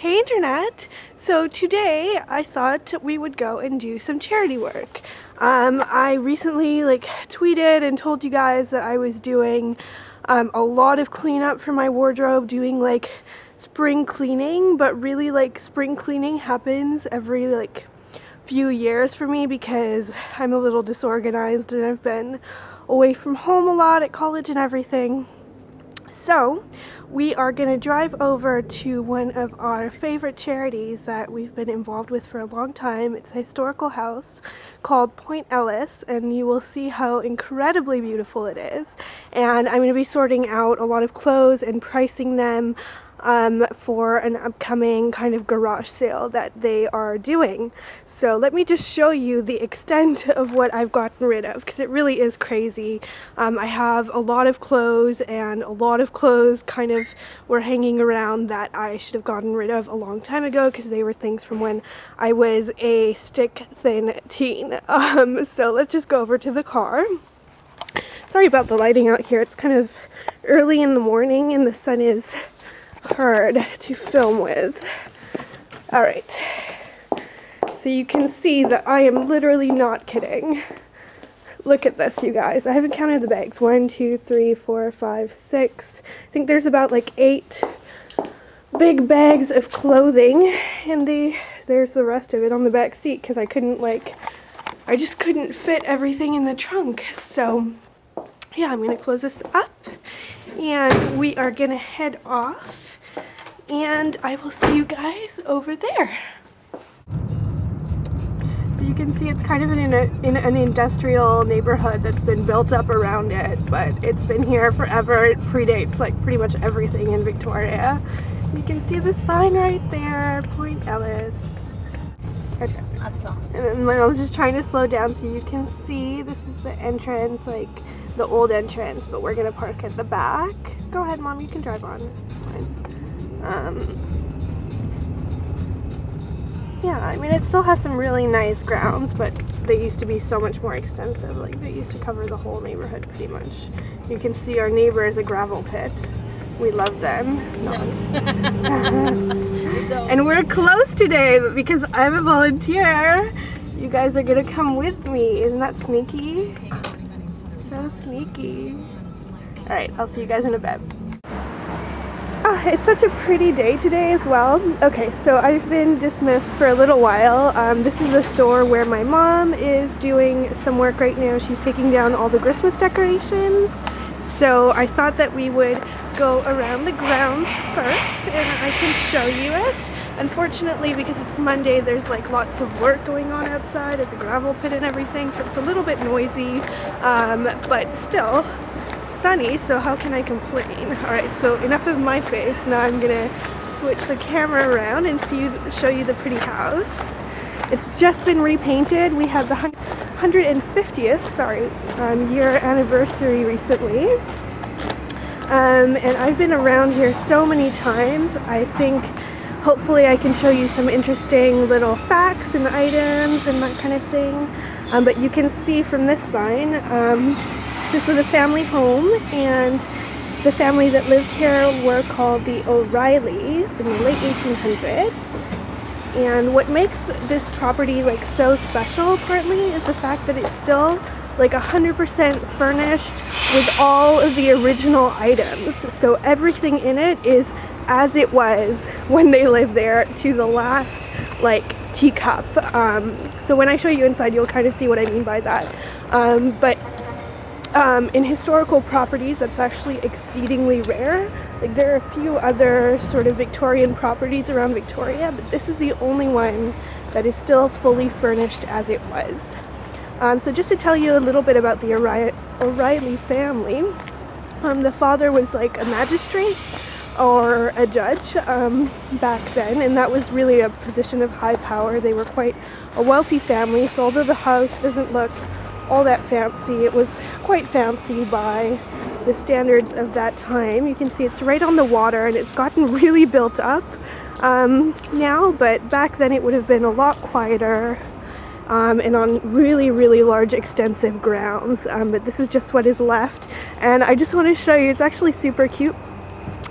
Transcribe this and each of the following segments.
Hey Internet! So today I thought we would go and do some charity work. I recently tweeted and told you guys that I was doing a lot of cleanup for my wardrobe, doing spring cleaning, but really spring cleaning happens every few years for me because I'm a little disorganized and I've been away from home a lot at college and everything. So we are going to drive over to one of our favorite charities that we've been involved with for a long time. It's a historical house called Point Ellis, and you will see how incredibly beautiful it is. And I'm going to be sorting out a lot of clothes and pricing them for an upcoming kind of garage sale that they are doing. So let me just show you the extent of what I've gotten rid of, because it really is crazy. I have a lot of clothes, and a lot of clothes kind of were hanging around that I should have gotten rid of a long time ago because they were things from when I was a stick-thin teen. So let's just go over to the car. Sorry about the lighting out here. It's kind of early in the morning and the sun is hard to film with. Alright, so you can see that I am literally not kidding. Look at this, you guys. I haven't counted the bags. 1, 2, 3, 4, 5, 6. I think there's about 8 big bags of clothing, and there's the rest of it on the back seat because I just couldn't fit everything in the trunk. So yeah, I'm gonna close this up and we are gonna head off, and I will see you guys over there. So you can see it's kind of in an industrial neighborhood that's been built up around it, but it's been here forever. It predates pretty much everything in Victoria. You can see the sign right there, Point Ellis. Okay. And then I was just trying to slow down so you can see this is the entrance, the old entrance, but we're gonna park at the back. Go ahead, Mom, you can drive on. It's fine. Yeah, I mean, it still has some really nice grounds, but they used to be so much more extensive. They used to cover the whole neighborhood pretty much. You can see our neighbor is a gravel pit. We love them. Not. And we're close today because I'm a volunteer. You guys are gonna come with me. Isn't that sneaky? So sneaky. Alright, I'll see you guys in a bit. It's such a pretty day today as well. Okay, so I've been dismissed for a little while. This is the store where my mom is doing some work right now. She's taking down all the Christmas decorations. So I thought that we would go around the grounds first and I can show you it. Unfortunately, because it's Monday, there's lots of work going on outside at the gravel pit and everything, so it's a little bit noisy, but still, it's sunny, so how can I complain? Alright, so enough of my face. Now I'm gonna switch the camera around and show you the pretty house. It's just been repainted. We had the 150th year anniversary recently, and I've been around here so many times. I think hopefully I can show you some interesting little facts and items and that kind of thing, but you can see from this sign, this was a family home, and the family that lived here were called the O'Reillys in the late 1800s. And what makes this property so special partly is the fact that it's still 100% furnished with all of the original items. So everything in it is as it was when they lived there, to the last teacup. So when I show you inside, you'll kind of see what I mean by that. In historical properties, that's actually exceedingly rare. There are a few other sort of Victorian properties around Victoria, but this is the only one that is still fully furnished as it was. So just to tell you a little bit about the O'Reilly family, the father was a magistrate or a judge back then, and that was really a position of high power. They were quite a wealthy family, so although the house doesn't look all that fancy, it was quite fancy by the standards of that time. You can see it's right on the water, and it's gotten really built up now, but back then it would have been a lot quieter and on really, really large, extensive grounds. But this is just what is left, and I just want to show you, it's actually super cute.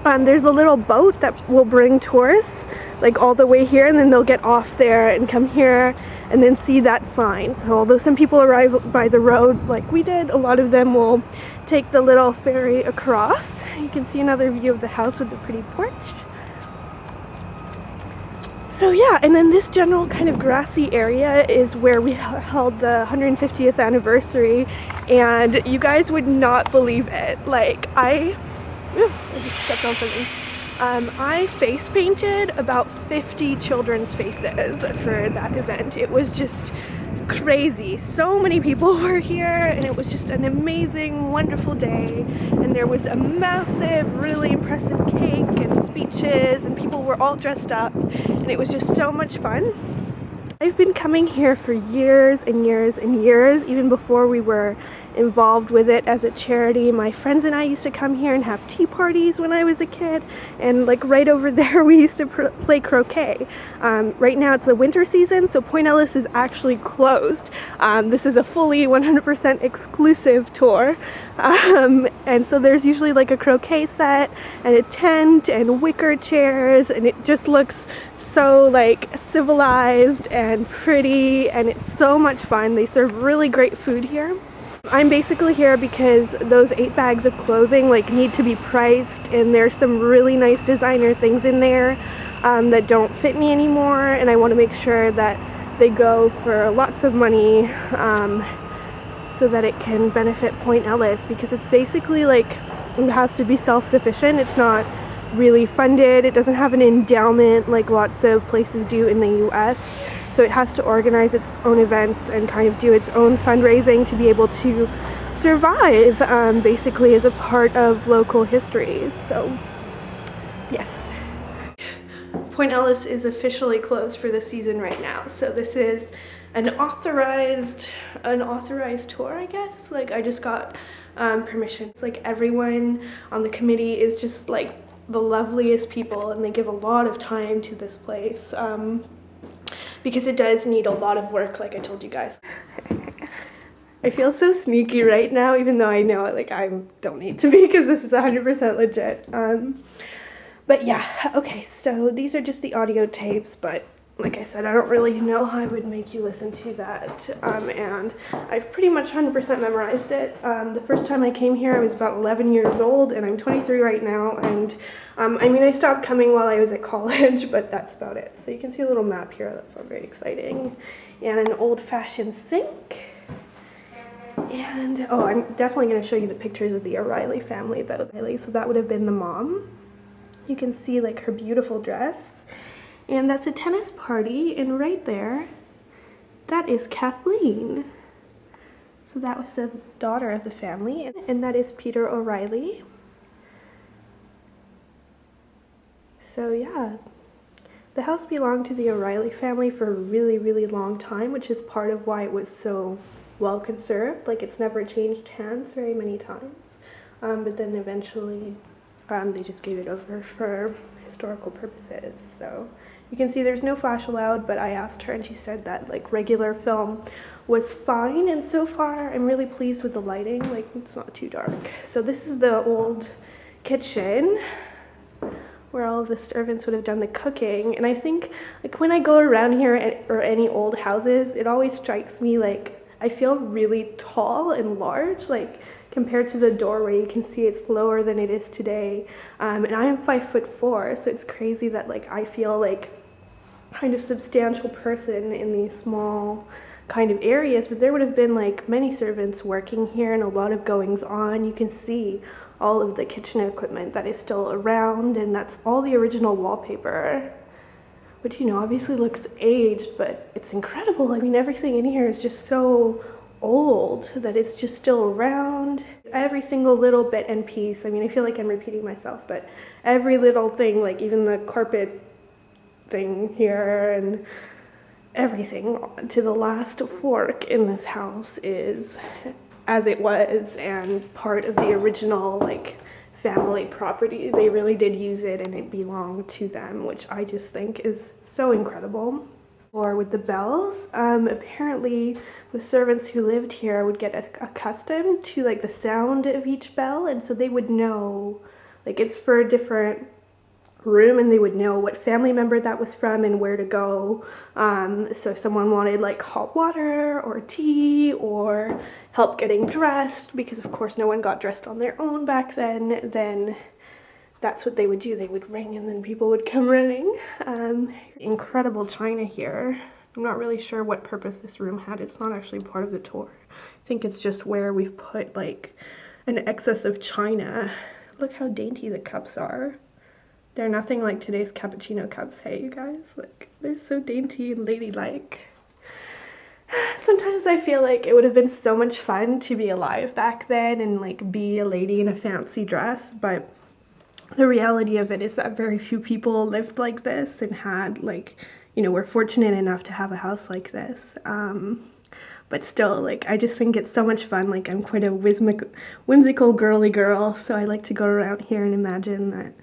There's a little boat that will bring tourists like all the way here, and then they'll get off there and come here and then see that sign. So although some people arrive by the road like we did, a lot of them will take the little ferry across. You can see another view of the house with the pretty porch. So yeah, and then this general kind of grassy area is where we held the 150th anniversary, and you guys would not believe it. Like I just stepped on something. I face painted about 50 children's faces for that event. It was just crazy. So many people were here, and it was just an amazing, wonderful day. And there was a massive, really impressive cake and speeches, and people were all dressed up, and it was just so much fun. I've been coming here for years and years and years, even before we were involved with it as a charity. My friends and I used to come here and have tea parties when I was a kid, and like right over there we used to play croquet. Right now it's the winter season, so Point Ellis is actually closed. This is a fully 100% exclusive tour, and so there's usually like a croquet set and a tent and wicker chairs, and it just looks so like civilized and pretty, and it's so much fun. They serve really great food here. I'm basically here because those 8 bags of clothing like need to be priced, and there's some really nice designer things in there that don't fit me anymore, and I want to make sure that they go for lots of money so that it can benefit Point Ellis, because it's basically like it has to be self-sufficient. It's not really funded. It doesn't have an endowment like lots of places do in the US. So it has to organize its own events and kind of do its own fundraising to be able to survive, basically as a part of local history. So, yes. Point Ellis is officially closed for the season right now. So this is an authorized tour, I guess. Like I just got permission. It's like everyone on the committee is just like the loveliest people, and they give a lot of time to this place. Because it does need a lot of work, like I told you guys. I feel so sneaky right now, even though I know like I don't need to be, because this is 100% legit. But yeah, okay, so these are just the audio tapes, but like I said, I don't really know how I would make you listen to that, and I've pretty much 100% memorized it. The first time I came here, I was about 11 years old, and I'm 23 right now, and I mean, I stopped coming while I was at college, but that's about it. So you can see a little map here, that's not very exciting, and an old-fashioned sink, and, oh, I'm definitely going to show you the pictures of the O'Reilly family, though. So that would have been the mom. You can see, like, her beautiful dress. And that's a tennis party, and right there, that is Kathleen. So that was the daughter of the family, and that is Peter O'Reilly. So yeah, the house belonged to the O'Reilly family for a really, really long time, which is part of why it was so well conserved. Like it's never changed hands very many times, but then eventually they just gave it over for historical purposes. So you can see there's no flash allowed, but I asked her and she said that like regular film was fine, and so far I'm really pleased with the lighting, like it's not too dark. So this is the old kitchen where all of the servants would have done the cooking, and I think like when I go around here or any old houses, it always strikes me like I feel really tall and large, like compared to the doorway. You can see it's lower than it is today, and I am 5'4", so it's crazy that like I feel like kind of substantial person in these small kind of areas, but there would have been like many servants working here and a lot of goings on. You can see all of the kitchen equipment that is still around, and that's all the original wallpaper, which, you know, obviously looks aged, but it's incredible. I mean, everything in here is just so old that it's just still around. Every single little bit and piece, I mean, I feel like I'm repeating myself, but every little thing, like even the carpet thing here and everything to the last fork in this house is as it was and part of the original like family property. They really did use it and it belonged to them, which I just think is so incredible. Or with the bells, apparently the servants who lived here would get accustomed to like the sound of each bell, and so they would know like it's for different room, and they would know what family member that was from and where to go. So if someone wanted like hot water or tea or help getting dressed, because of course no one got dressed on their own back then that's what they would do. They would ring and then people would come running. Incredible china here. I'm not really sure what purpose this room had. It's not actually part of the tour. I think it's just where we've put like an excess of china. Look how dainty the cups are. They're nothing like today's cappuccino cups, hey you guys? Like, they're so dainty and ladylike. Sometimes I feel like it would have been so much fun to be alive back then and like be a lady in a fancy dress, but the reality of it is that very few people lived like this and had like, you know, we're fortunate enough to have a house like this. But still, like, I just think it's so much fun. Like, I'm quite a whimsical girly girl, so I like to go around here and imagine that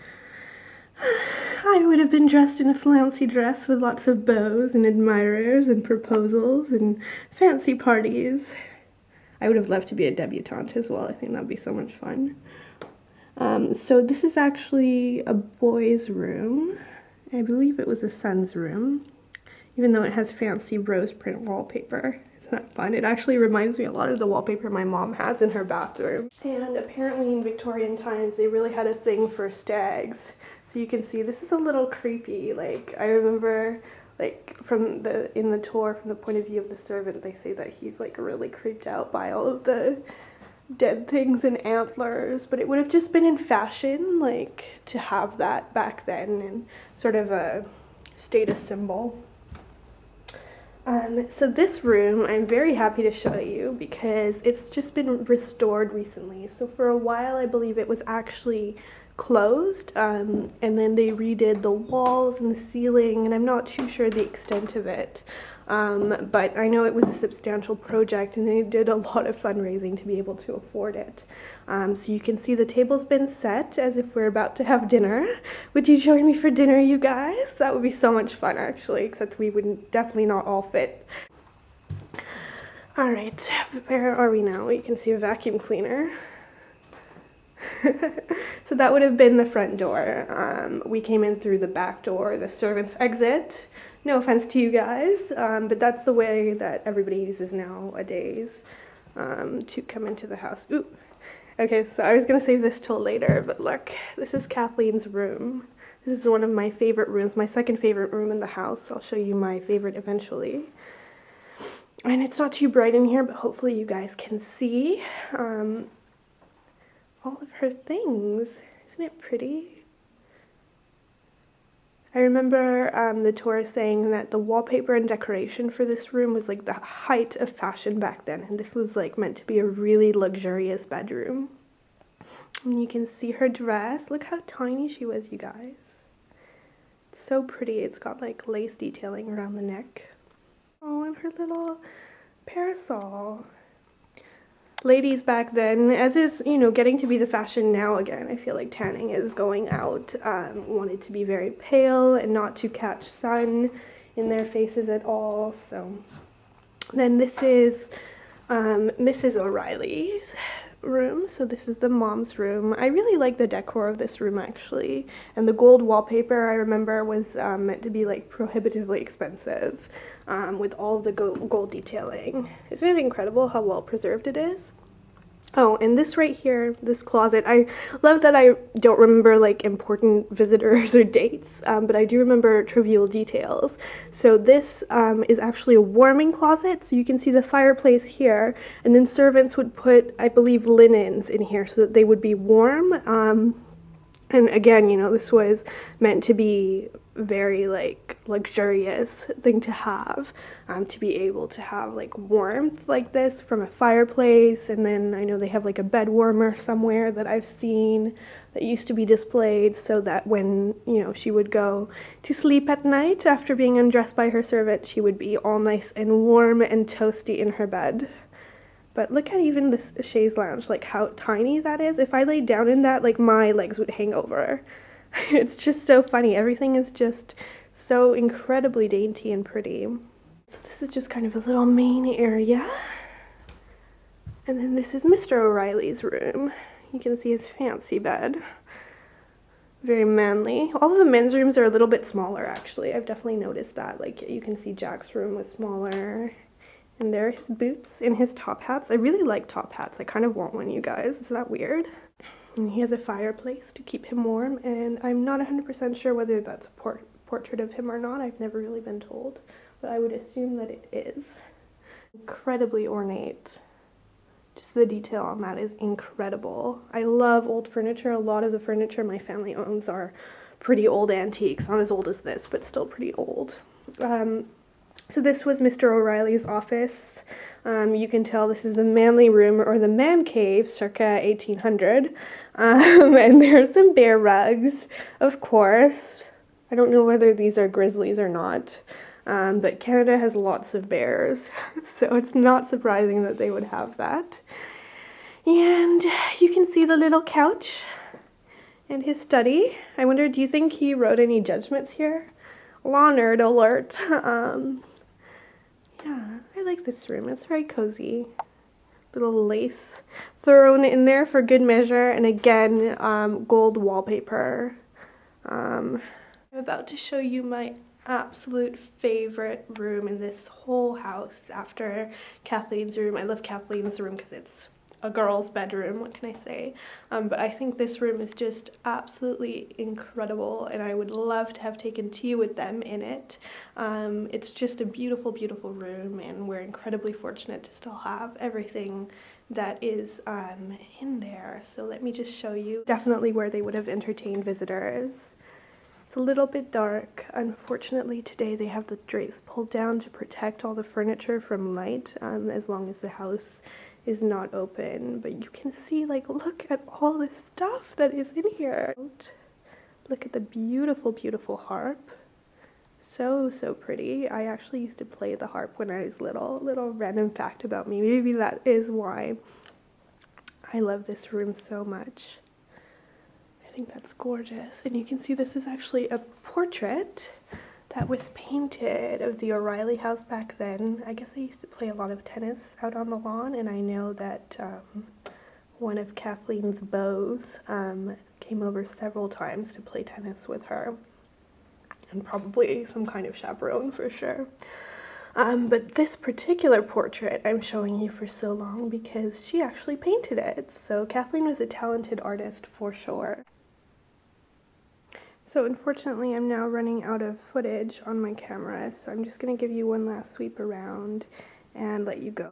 I would have been dressed in a flouncy dress with lots of bows and admirers and proposals and fancy parties. I would have loved to be a debutante as well. I think that'd be so much fun. So this is actually a boy's room. I believe it was a son's room, even though it has fancy rose print wallpaper. Isn't that fun? It actually reminds me a lot of the wallpaper my mom has in her bathroom. And apparently in Victorian times, they really had a thing for stags. So you can see this is a little creepy. Like, I remember, like, in the tour, from the point of view of the servant, they say that he's like really creeped out by all of the dead things and antlers, but it would have just been in fashion, like, to have that back then and sort of a status symbol. So this room I'm very happy to show you because it's just been restored recently. So for a while I believe it was actually closed, and then they redid the walls and the ceiling, and I'm not too sure the extent of it. But I know it was a substantial project and they did a lot of fundraising to be able to afford it. So you can see the table's been set as if we're about to have dinner. Would you join me for dinner, you guys? That would be so much fun actually, except we would definitely not all fit. Alright, where are we now? You can see a vacuum cleaner. So that would have been the front door. We came in through the back door, the servants' exit. No offense to you guys, but that's the way that everybody uses nowadays to come into the house. Ooh. Okay, so I was going to save this till later, but look, this is Kathleen's room. This is one of my favorite rooms, my second favorite room in the house. I'll show you my favorite eventually. And it's not too bright in here, but hopefully you guys can see all of her things. Isn't it pretty? I remember the tourist saying that the wallpaper and decoration for this room was like the height of fashion back then, and this was like meant to be a really luxurious bedroom. And you can see her dress. Look how tiny she was, you guys. It's so pretty. It's got like lace detailing around the neck. Oh, and her little parasol. Ladies back then, as is, you know, getting to be the fashion now again, I feel like tanning is going out, wanted to be very pale and not to catch sun in their faces at all. So then this is Mrs. O'Reilly's room. So this is the mom's room. I really like the decor of this room actually, and the gold wallpaper I remember was meant to be like prohibitively expensive. With all the gold detailing. Isn't it incredible how well preserved it is? Oh, and this right here, this closet, I love that I don't remember like important visitors or dates, but I do remember trivial details. So this is actually a warming closet, so you can see the fireplace here, and then servants would put, I believe, linens in here so that they would be warm. And again, you know, this was meant to be very like luxurious thing to have, to be able to have like warmth like this from a fireplace. And then I know they have like a bed warmer somewhere that I've seen that used to be displayed, so that when, you know, she would go to sleep at night after being undressed by her servant, she would be all nice and warm and toasty in her bed. But look at even this chaise lounge, like how tiny that is. If I laid down in that, like my legs would hang over. It's just so funny. Everything is just so incredibly dainty and pretty. So this is just kind of a little main area. And then this is Mr. O'Reilly's room. You can see his fancy bed. very manly. All of the men's rooms are a little bit smaller, actually. I've definitely noticed that. Like, you can see Jack's room was smaller. And there are his boots and his top hats. I really like top hats. I kind of want one, you guys. Is that weird? And he has a fireplace to keep him warm, and I'm not 100% sure whether that's a portrait of him or not. I've never really been told, but I would assume that it is. Incredibly ornate. Just the detail on that is incredible. I love old furniture. A lot of the furniture my family owns are pretty old antiques. Not as old as this, but still pretty old. So this was Mr. O'Reilly's office. You can tell this is the manly room, or the man cave, circa 1800. And there are some bear rugs, of course. I don't know whether these are grizzlies or not, but Canada has lots of bears, so it's not surprising that they would have that. And you can see the little couch and his study. I wonder, do you think he wrote any judgments here? Law nerd alert. Yeah, I like this room. It's very cozy. Little lace thrown in there for good measure, and again, gold wallpaper. I'm about to show you my absolute favorite room in this whole house after Kathleen's room. I love Kathleen's room because it's a girl's bedroom, what can I say? But I think this room is just absolutely incredible, and I would love to have taken tea with them in it. It's just a beautiful, beautiful room, and we're incredibly fortunate to still have everything that is in there. So let me just show you. Definitely where they would have entertained visitors. It's a little bit dark. Unfortunately, today they have the drapes pulled down to protect all the furniture from light, as long as the house is not open. But you can see, like, look at all the stuff that is in here. Look at the beautiful, beautiful harp. So, so pretty. I actually used to play the harp when I was little. Little random fact about me. Maybe that is why I love this room so much. I think that's gorgeous. And you can see this is actually a portrait that was painted of the O'Reilly house back then. I guess I used to play a lot of tennis out on the lawn, and I know that one of Kathleen's beaux came over several times to play tennis with her, and probably some kind of chaperone for sure. But this particular portrait I'm showing you for so long because she actually painted it. So Kathleen was a talented artist for sure. So unfortunately, I'm now running out of footage on my camera, so I'm just going to give you one last sweep around and let you go.